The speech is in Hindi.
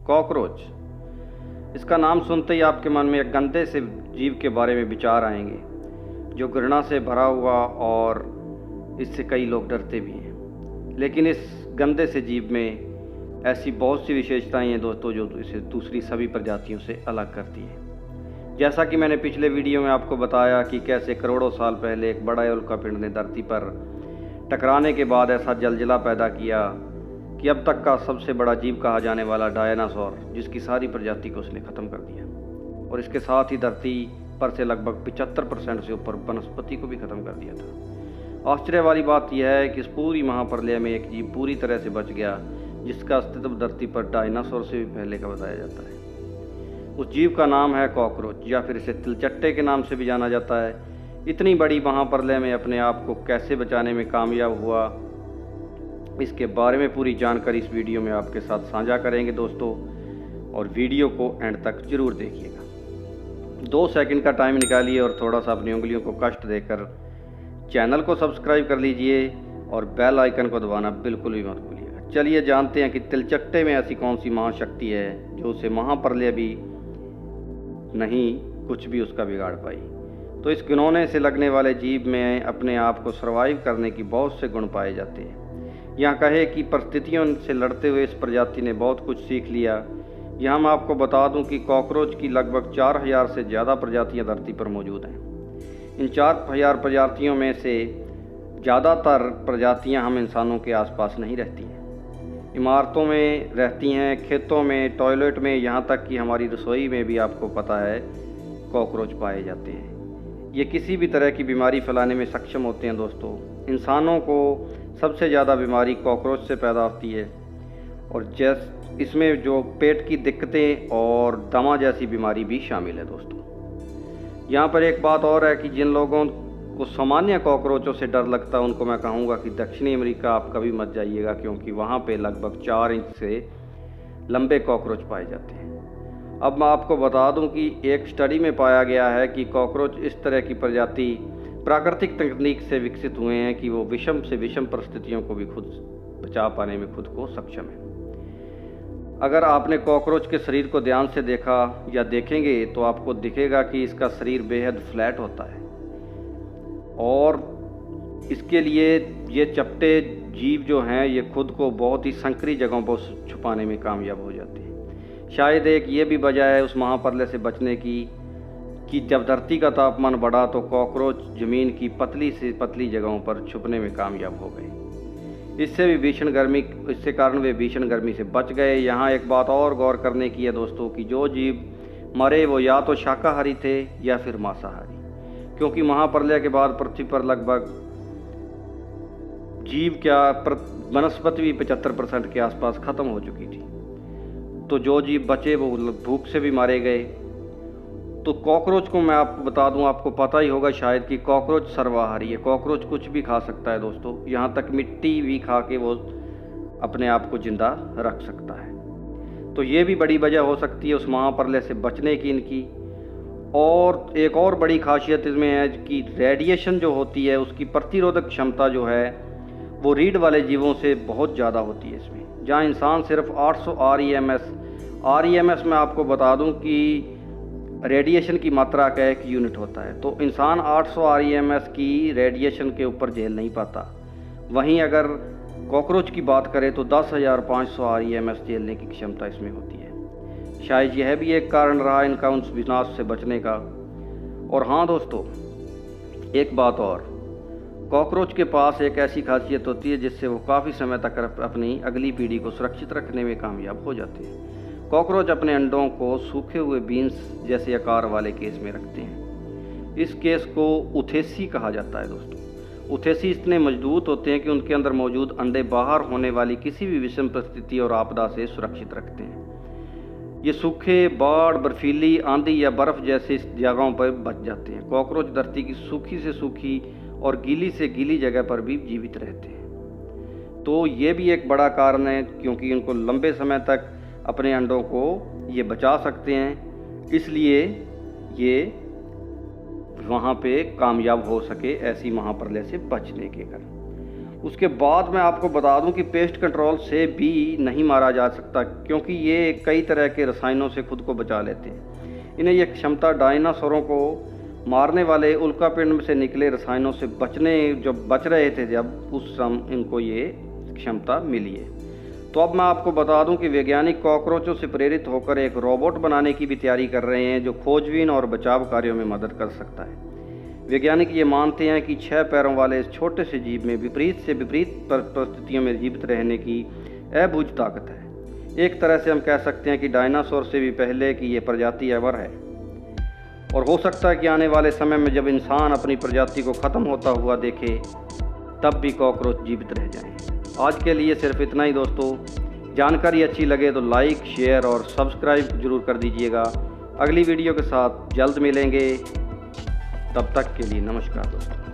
कॉकरोच। इसका नाम सुनते ही आपके मन में एक गंदे से जीव के बारे में विचार आएंगे जो घृणा से भरा हुआ, और इससे कई लोग डरते भी हैं। लेकिन इस गंदे से जीव में ऐसी बहुत सी विशेषताएं हैं दोस्तों जो इसे दूसरी सभी प्रजातियों से अलग करती है। जैसा कि मैंने पिछले वीडियो में आपको बताया कि कैसे करोड़ों साल पहले एक बड़ा उल्कापिंड ने धरती पर टकराने के बाद ऐसा जलजिला पैदा किया कि अब तक का सबसे बड़ा जीव कहा जाने वाला डायनासोर, जिसकी सारी प्रजाति को उसने ख़त्म कर दिया, और इसके साथ ही धरती पर से लगभग 75% से ऊपर वनस्पति को भी ख़त्म कर दिया था। आश्चर्य वाली बात यह है कि इस पूरी महाप्रलय में एक जीव पूरी तरह से बच गया जिसका अस्तित्व धरती पर डायनासोर से भी पहले का बताया जाता है। उस जीव का नाम है कॉकरोच, या फिर इसे तिलचट्टे के नाम से भी जाना जाता है। इतनी बड़ी महाप्रलय में अपने आप को कैसे बचाने में कामयाब हुआ, इसके बारे में पूरी जानकारी इस वीडियो में आपके साथ साझा करेंगे दोस्तों, और वीडियो को एंड तक जरूर देखिएगा। 2 सेकंड का टाइम निकालिए और थोड़ा सा अपनी उंगलियों को कष्ट देकर चैनल को सब्सक्राइब कर लीजिए और बेल आइकन को दबाना बिल्कुल भी मत भूलिएगा। चलिए जानते हैं कि तिलचट्टे में ऐसी कौन सी महाशक्ति है जो उसे महाप्रलय भी नहीं कुछ भी उसका बिगाड़ पाई। तो इस घिनौने से लगने वाले जीव में अपने आप को सर्वाइव करने की बहुत से गुण पाए जाते हैं। यहाँ कहे कि परिस्थितियों से लड़ते हुए इस प्रजाति ने बहुत कुछ सीख लिया। यहाँ मैं आपको बता दूं कि कॉकरोच की लगभग 4000 से ज़्यादा प्रजातियाँ धरती पर मौजूद हैं। इन 4000 प्रजातियों में से ज़्यादातर प्रजातियाँ हम इंसानों के आसपास नहीं रहती हैं, इमारतों में रहती हैं, खेतों में, टॉयलेट में, यहाँ तक कि हमारी रसोई में भी आपको पता है कॉकरोच पाए जाते हैं। ये किसी भी तरह की बीमारी फैलाने में सक्षम होते हैं दोस्तों। इंसानों को सबसे ज़्यादा बीमारी कॉकरोच से पैदा होती है, और इसमें जो पेट की दिक्कतें और दमा जैसी बीमारी भी शामिल है दोस्तों। यहाँ पर एक बात और है कि जिन लोगों को सामान्य कॉकरोचों से डर लगता है उनको मैं कहूँगा कि दक्षिणी अमेरिका आप कभी मत जाइएगा, क्योंकि वहाँ पे लगभग 4 इंच से लंबे कॉकरोच पाए जाते हैं। अब मैं आपको बता दूं कि एक स्टडी में पाया गया है कि कॉकरोच इस तरह की प्रजाति प्राकृतिक तकनीक से विकसित हुए हैं कि वो विषम से विषम परिस्थितियों को भी खुद बचा पाने में खुद को सक्षम है। अगर आपने कॉकरोच के शरीर को ध्यान से देखा या देखेंगे तो आपको दिखेगा कि इसका शरीर बेहद फ्लैट होता है, और इसके लिए ये चपटे जीव जो हैं ये खुद को बहुत ही संकरी जगहों पर छुपाने में कामयाब हो जाते हैं। शायद एक ये भी वजह है उस महाप्रलय से बचने की कि जब धरती का तापमान बढ़ा तो कॉकरोच ज़मीन की पतली से पतली जगहों पर छुपने में कामयाब हो गए। इससे कारण वे भीषण गर्मी से बच गए। यहाँ एक बात और गौर करने की है दोस्तों कि जो जीव मरे वो या तो शाकाहारी थे या फिर मांसाहारी, क्योंकि महाप्रलय के बाद पृथ्वी पर लगभग वनस्पति भी 75% के आसपास ख़त्म हो चुकी थी। तो जो जीव बचे वो भूख से भी मारे गए। तो कॉकरोच को मैं आपको बता दूं, आपको पता ही होगा शायद कि कॉकरोच सर्वाहारी है। कॉकरोच कुछ भी खा सकता है दोस्तों, यहाँ तक मिट्टी भी खा के वो अपने आप को जिंदा रख सकता है। तो ये भी बड़ी वजह हो सकती है उस महाप्रलय से बचने की इनकी। और एक और बड़ी खासियत इसमें है कि रेडिएशन जो होती है उसकी प्रतिरोधक क्षमता जो है वो रीढ़ वाले जीवों से बहुत ज़्यादा होती है इसमें। जहाँ इंसान सिर्फ 800 REMS में आपको बता दूं कि रेडिएशन की मात्रा का एक यूनिट होता है, तो इंसान 800 REMS की रेडिएशन के ऊपर झेल नहीं पाता। वहीं अगर कॉकरोच की बात करें तो 10,500 REMS झेलने की क्षमता इसमें होती है। शायद यह भी एक कारण रहा इनका उस विनाश से बचने का। और हाँ दोस्तों, एक बात और, कॉकरोच के पास एक ऐसी खासियत होती है जिससे वो काफ़ी समय तक अपनी अगली पीढ़ी को सुरक्षित रखने में कामयाब हो जाते हैं। कॉकरोच अपने अंडों को सूखे हुए बीन्स जैसे आकार वाले केस में रखते हैं। इस केस को उथेसी कहा जाता है दोस्तों। उथेसी इतने मजबूत होते हैं कि उनके अंदर मौजूद अंडे बाहर होने वाली किसी भी विषम परिस्थिति और आपदा से सुरक्षित रखते हैं। ये सूखे, बाढ़, बर्फीली, आंधी या बर्फ़ जैसी जगहों पर बच जाते हैं। कॉकरोच धरती की सूखी से सूखी और गीली से गीली जगह पर भी जीवित रहते हैं। तो ये भी एक बड़ा कारण है, क्योंकि उनको लंबे समय तक अपने अंडों को ये बचा सकते हैं, इसलिए ये वहाँ पे कामयाब हो सके ऐसी महाप्रलय से बचने के कारण। उसके बाद मैं आपको बता दूं कि पेस्ट कंट्रोल से भी नहीं मारा जा सकता, क्योंकि ये कई तरह के रसायनों से खुद को बचा लेते हैं। इन्हें यह क्षमता डायनासोरों को मारने वाले उल्कापिंड से निकले रसायनों से बच रहे थे जब उस समय इनको ये क्षमता मिली है। तो अब मैं आपको बता दूं कि वैज्ञानिक कॉकरोचों से प्रेरित होकर एक रोबोट बनाने की भी तैयारी कर रहे हैं, जो खोजबीन और बचाव कार्यों में मदद कर सकता है। वैज्ञानिक ये मानते हैं कि 6 पैरों वाले इस छोटे से जीव में विपरीत से विपरीत परिस्थितियों में जीवित रहने की अबूझ ताकत है। एक तरह से हम कह सकते हैं कि डायनासोर से भी पहले की ये प्रजाति अवर है, और हो सकता है कि आने वाले समय में जब इंसान अपनी प्रजाति को ख़त्म होता हुआ देखे तब भी कॉकरोच जीवित रह जाएं। आज के लिए सिर्फ इतना ही दोस्तों। जानकारी अच्छी लगे तो लाइक, शेयर और सब्सक्राइब जरूर कर दीजिएगा। अगली वीडियो के साथ जल्द मिलेंगे, तब तक के लिए नमस्कार दोस्तों।